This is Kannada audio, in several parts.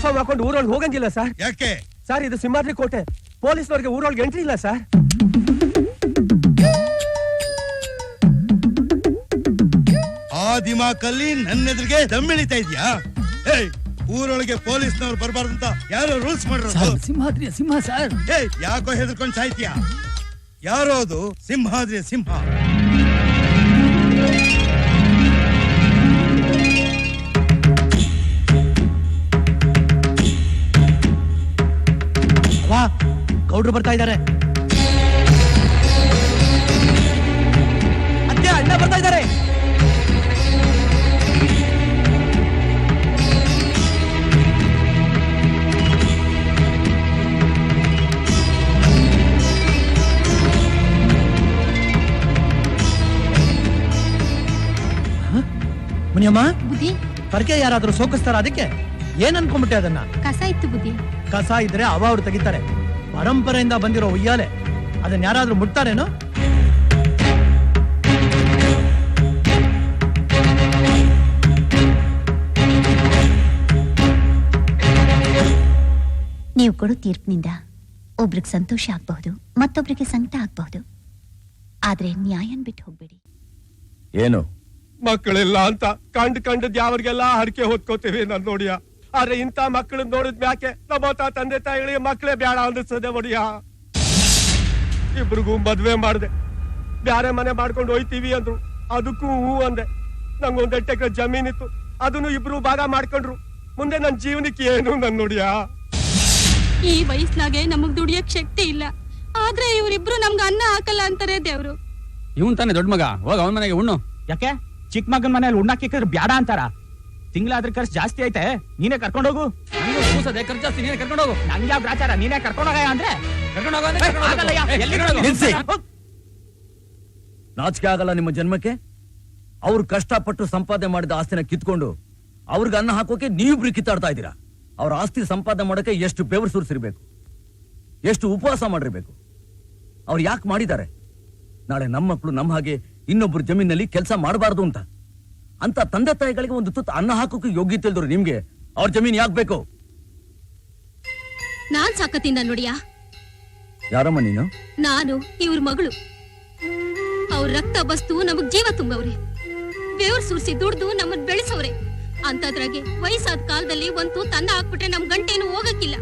ಯೂನಿಫಾರ್ಮ್ ಹಾಕೊಂಡು ಊರೊಳಗೆ ಹೋಗಂಗಿಲ್ಲ ಸರ್. ಯಾಕೆ ಸರ್? ಇದು ಸಿಂಹಾದ್ರಿ ಕೋಟೆ, ಪೊಲೀಸ್ನವ್ರಿಗೆ ಊರೊಳಗೆ ಎಂಟ್ರಿ ಇಲ್ಲ ಸರ್. ಆ ದಿಮಾಕಲ್ಲಿ ನನ್ನ ಎದುರಿಗೆ ದಮ್ಮಿಳಿತಾ ಇದ್ಯಾ? ಊರೊಳಗೆ ಪೊಲೀಸ್ನವ್ರು ಬರಬಾರ್ದು ಅಂತ ಯಾರೋ ರೂಲ್ಸ್ ಮಾಡಿರೋದು. ಸಿಂಹಾದ್ರಿಯ ಸಿಂಹ ಸರ್. ಯಾಕೋ ಹೆದರ್ಕೊಂಡು ಸಾಯ್ತೀಯ? ಯಾರೋ ಅದು ಸಿಂಹಾದ್ರಿಯ ಸಿಂಹ. ಗೌಡ್ರು ಬರ್ತಾ ಇದ್ದಾರೆ. ಅತ್ತೆ, ಅಣ್ಣ ಬರ್ತಾ ಇದ್ದಾರೆ. ಮುನಿಯಮ್ಮ, ಬುದ್ಧಿ ಪರ್ಕೆ ಯಾರಾದ್ರೂ ಸೋಕಿಸ್ತಾರ? ಅದಕ್ಕೆ ಏನ್ ಅನ್ಕೊಂಡ್ಬಿಟ್ಟೆ? ಅದನ್ನ ಕಸ ಇತ್ತು ಬುದ್ಧಿ. ಕಸ ಇದ್ರೆ ಅವ್ರು ತೆಗಿತಾರೆ. ಪರಂಪರೆಯಿಂದ ಬಂದಿರೋ ಉಯ್ಯಾಲೆ, ಅದನ್ನ ಯಾರಾದ್ರೂ ಮುಟ್ತಾರೇನು? ನೀವು ಕೊಡೋ ತೀರ್ಪಿನಿಂದ ಒಬ್ರಿಗೆ ಸಂತೋಷ ಆಗ್ಬಹುದು, ಮತ್ತೊಬ್ರಿಗೆ ಸಂಕಟ ಆಗ್ಬಹುದು. ಆದ್ರೆ ನ್ಯಾಯನ್ ಬಿಟ್ಟು ಹೋಗ್ಬೇಡಿ. ಏನು ಮಕ್ಕಳಿಲ್ಲ ಅಂತ ಕಂಡದ್ ಯಾವ್ರಿಗೆಲ್ಲ ಹರಕೆ ಹೊತ್ಕೋತೀವಿ ನಾನು ನೋಡಿಯ. ಆದ್ರೆ ಇಂಥ ಮಕ್ಕಳನ್ನ ನೋಡಿದ್ ಮ್ಯಾಕೆ ನಮ್ಮ ತಂದೆ ತಾಯಿಗಳಿಗೆ ಮಕ್ಕಳೇ ಬೇಡ ಅನ್ನಿಸ್ತದೆ ಒಡಿಯ. ಇಬ್ರಿಗೂ ಮದ್ವೆ ಮಾಡ್ದೆ, ಬ್ಯಾರೆ ಮನೆ ಮಾಡ್ಕೊಂಡು ಹೋಯ್ತೀವಿ ಅಂದ್ರು. ಅದಕ್ಕೂ ಹೂ ಅಂದೆ. ನಂಗೊಂದ್ 8 ಎಕರೆ ಜಮೀನಿತ್ತು, ಅದನ್ನು ಇಬ್ರು ಭಾಗ ಮಾಡ್ಕೊಂಡ್ರು. ಮುಂದೆ ನನ್ ಜೀವನಕ್ಕೆ ಏನು ನನ್ ನೋಡಿಯ. ಈ ವಯಸ್ಸಿನಾಗೆ ನಮಗ್ ದುಡಿಯಕ್ ಶಕ್ತಿ ಇಲ್ಲ, ಆದ್ರೆ ಇವ್ರಿಬ್ರು ನಮ್ಗ ಅನ್ನ ಹಾಕಲ್ಲ ಅಂತಾರೆ ದೇವ್ರು. ಇವನ್ ತಾನೆ ದೊಡ್ಡ ಮಗ, ಹೋಗ ಅವನ ಮನೆಗೆ ಉಣ್ಣು. ಯಾಕೆ ಚಿಕ್ಕ ಮಗನ ಮನೇಲಿ ಉಣ್ಣಾಕಿದ್ರೆ ಬ್ಯಾಡ ಅಂತಾರ? ತಿಂಗಳಾದ್ರೆ ಖರ್ಚು ಜಾಸ್ತಿ ಐತೆ, ನೀನೇ ಕರ್ಕೊಂಡು ಹೋಗು. ನಂಗೂ ಕೂಸದೆ ಖರ್ಚು ಜಾಸ್ತಿ, ನೀನೇ ಕರ್ಕೊಂಡು ಹೋಗು. ನಂಗೆ ಯಾವ ಗ್ರಾಚಾರ? ನೀನೇ ಕರ್ಕೊಂಡೋಗ ಅಂದ್ರೆ ನಾಚಿಕೆ ಆಗಲ್ಲ ನಿಮ್ಮ ಜನ್ಮಕ್ಕೆ? ಅವ್ರು ಕಷ್ಟಪಟ್ಟು ಸಂಪಾದನೆ ಮಾಡಿದ ಆಸ್ತಿನ ಕಿತ್ಕೊಂಡು ಅವ್ರಿಗೆ ಅನ್ನ ಹಾಕೋಕೆ ನೀವಿಬ್ರು ಕಿತ್ತಾಡ್ತಾ ಇದ್ದೀರಾ. ಅವ್ರ ಆಸ್ತಿ ಸಂಪಾದನೆ ಮಾಡೋಕೆ ಎಷ್ಟು ಬೆವರು ಸುರಿಸಿರ್ಬೇಕು, ಎಷ್ಟು ಉಪವಾಸ ಮಾಡಿರ್ಬೇಕು. ಅವ್ರು ಯಾಕೆ ಮಾಡಿದ್ದಾರೆ? ನಾಳೆ ನಮ್ಮ ಮಕ್ಕಳು ನಮ್ಮ ಹಾಗೆ ಇನ್ನೊಬ್ರು ಜಮೀನಲ್ಲಿ ಕೆಲಸ ಮಾಡಬಾರ್ದು ಅಂತ ತಂದೆ ತಾಯಿಗಳಿಗೆ ಒಂದು ತುತ್ತು ಅನ್ನ ಹಾಕೋಕೆ ಯೋಗ್ಯತೆ ಇಲ್ದ್ರು ನಿಮ್ಗೆ ಅವ್ರ ಜಮೀನ್ ಯಾಕೆ ಬೇಕು? ನಾನ್ ಸಾಕತ್ತಿಂದ ನೋಡಿಯಾ. ಯಾರಮ್ಮ ನೀನು? ನಾನು ಇವ್ರ ಮಗಳು. ಅವ್ರ ರಕ್ತ ಬಸ್ತು ನಮಗ್ ಜೀವ ತುಂಬವ್ರೆ, ಬೆವ್ರು ಸುರಿಸಿ ದುಡ್ದು ನಮ್ಮನ್ ಬೆಳೆಸವ್ರೆ. ಅಂತದ್ರಾಗೆ ವಯಸ್ಸಾದ ಕಾಲದಲ್ಲಿ ಒಂದು ತನ್ನ ಹಾಕ್ಬಿಟ್ರೆ ನಮ್ ಗಂಟೇನು ಹೋಗಕ್ಕಿಲ್ಲ.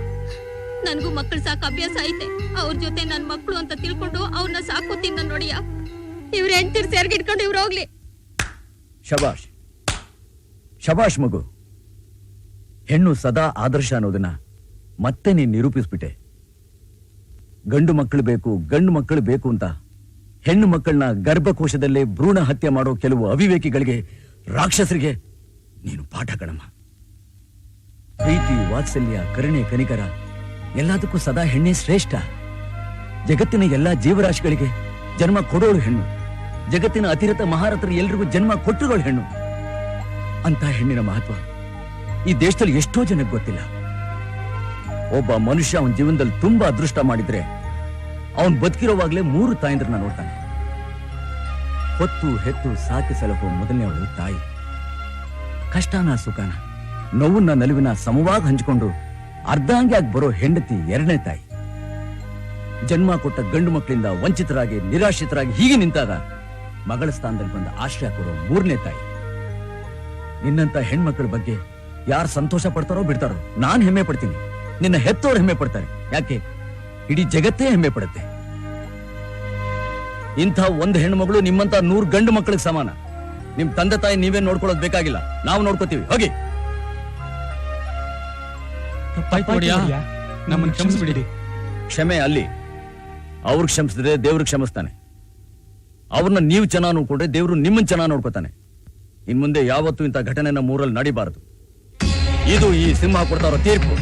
ನನ್ಗೂ ಮಕ್ಕಳು ಸಾಕ ಅಭ್ಯಾಸ ಐತೆ. ಅವ್ರ ಜೊತೆ ನನ್ ಮಕ್ಕಳು ಅಂತ ತಿಳ್ಕೊಂಡು ಅವ್ರನ್ನ ಸಾಕೋತಿಂದ ನೋಡಿಯಾ. ಇವ್ರ ಹೆಂಡ್ತಿರ್ ಸೇರ್ಗಿಟ್ಕೊಂಡು ಇವ್ರು ಹೋಗ್ಲಿ. ಶಬಾಷ್ ಶಬಾಷ್ ಮಗು. ಹೆಣ್ಣು ಸದಾ ಆದರ್ಶ ಅನ್ನೋದನ್ನ ಮತ್ತೆ ನೀನ್ ನಿರೂಪಿಸ್ಬಿಟ್ಟೆ. ಗಂಡು ಮಕ್ಕಳು ಬೇಕು, ಗಂಡು ಮಕ್ಕಳು ಬೇಕು ಅಂತ ಹೆಣ್ಣು ಮಕ್ಕಳನ್ನ ಗರ್ಭಕೋಶದಲ್ಲೇ ಭ್ರೂಣ ಹತ್ಯೆ ಮಾಡೋ ಕೆಲವು ಅವಿವೇಕಿಗಳಿಗೆ, ರಾಕ್ಷಸರಿಗೆ ನೀನು ಪಾಠ ಕಣಮ್ಮ. ಪ್ರೀತಿ, ವಾತ್ಸಲ್ಯ, ಕರುಣೆ, ಕನಿಕರ ಎಲ್ಲದಕ್ಕೂ ಸದಾ ಹೆಣ್ಣೆ ಶ್ರೇಷ್ಠ. ಜಗತ್ತಿನ ಎಲ್ಲಾ ಜೀವರಾಶಿಗಳಿಗೆ ಜನ್ಮ ಕೊಡೋಳು ಹೆಣ್ಣು. ಜಗತ್ತಿನ ಅತಿರಥ ಮಹಾರಥರು ಎಲ್ರಿಗೂ ಜನ್ಮ ಕೊಟ್ಟುಗಳು ಹೆಣ್ಣು. ಅಂತ ಹೆಣ್ಣಿನ ಮಹತ್ವ ಈ ದೇಶದಲ್ಲಿ ಎಷ್ಟೋ ಜನಕ್ಕೆ ಗೊತ್ತಿಲ್ಲ. ಒಬ್ಬ ಮನುಷ್ಯ ಅವನ ಜೀವನದಲ್ಲಿ ತುಂಬಾ ಅದೃಷ್ಟ ಮಾಡಿದ್ರೆ ಅವನ್ ಬದುಕಿರೋವಾಗ್ಲೇ 3 ತಾಯಂದ್ರನ್ನ ನೋಡ್ತಾನೆ. ಹೊತ್ತು ಹೆತ್ತು ಸಾಕಿ ಸಲಹೋ ಮೊದಲನೇವಳು ತಾಯಿ. ಕಷ್ಟನ ಸುಖನ, ನೋವನ್ನ ನಲಿವಿನ ಸಮವಾಗಿ ಹಂಚಿಕೊಂಡು ಅರ್ಧಾಂಗಿಯಾಗಿ ಬರೋ ಹೆಂಡತಿ 2ನೇ ತಾಯಿ. ಜನ್ಮ ಕೊಟ್ಟ ಗಂಡು ಮಕ್ಕಳಿಂದ ವಂಚಿತರಾಗಿ ನಿರಾಶ್ರಿತರಾಗಿ ಹೀಗೆ ನಿಂತಾಗ ಮಗಳ ಸ್ಥಾನದಲ್ಲಿ ಬಂದ ಆಶ್ರಯ ಕೊಡೋ 3ನೇ ತಾಯಿ. ನಿನ್ನಂತ ಹೆಣ್ಮಕ್ಳ ಬಗ್ಗೆ ಯಾರು ಸಂತೋಷ ಪಡ್ತಾರೋ ಬಿಡ್ತಾರೋ, ನಾನ್ ಹೆಮ್ಮೆ ಪಡ್ತೀನಿ. ನಿನ್ನ ಹೆತ್ತೋರು ಹೆಮ್ಮೆ ಪಡ್ತಾರೆ. ಯಾಕೆ? ಇಡೀ ಜಗತ್ತೇ ಹೆಮ್ಮೆ ಪಡುತ್ತೆ. ಇಂಥ ಒಂದು ಹೆಣ್ಣು ಮಗಳು ನಿಮ್ಮಂತ 100 ಗಂಡು ಮಕ್ಕಳಿಗೆ ಸಮಾನ. ನಿಮ್ ತಂದೆ ತಾಯಿ ನೀವೇ ನೋಡ್ಕೊಳ್ಳೋದು ಬೇಕಾಗಿಲ್ಲ, ನಾವು ನೋಡ್ಕೋತೀವಿ. ಹೋಗಿ. ನಮ್ಮನ್ನು ಕ್ಷಮಿಸ್ಬಿಡಿ. ಕ್ಷಮೆ ಅಲ್ಲಿ. ಅವ್ರಿಗೆ ಕ್ಷಮಿಸಿದ್ರೆ ದೇವ್ರಿಗೆ ಕ್ಷಮಿಸ್ತಾನೆ. ಅವ್ರನ್ನ ನೀವು ಚೆನ್ನಾಗಿ ನೋಡ್ಕೊಂಡ್ರೆ ದೇವ್ರು ನಿಮ್ಮನ್ನ ಚೆನ್ನಾಗಿ ನೋಡ್ಕೋತಾನೆ. ಇನ್ ಮುಂದೆ ಯಾವತ್ತೂ ಇಂಥ ಘಟನೆನ ಮೂರಲ್ಲಿ ನಡಿಬಾರದು. ಇದು ಈ ಸಿಂಹ ಕೊಡ್ತಾರೋ ತೀರ್ಪು.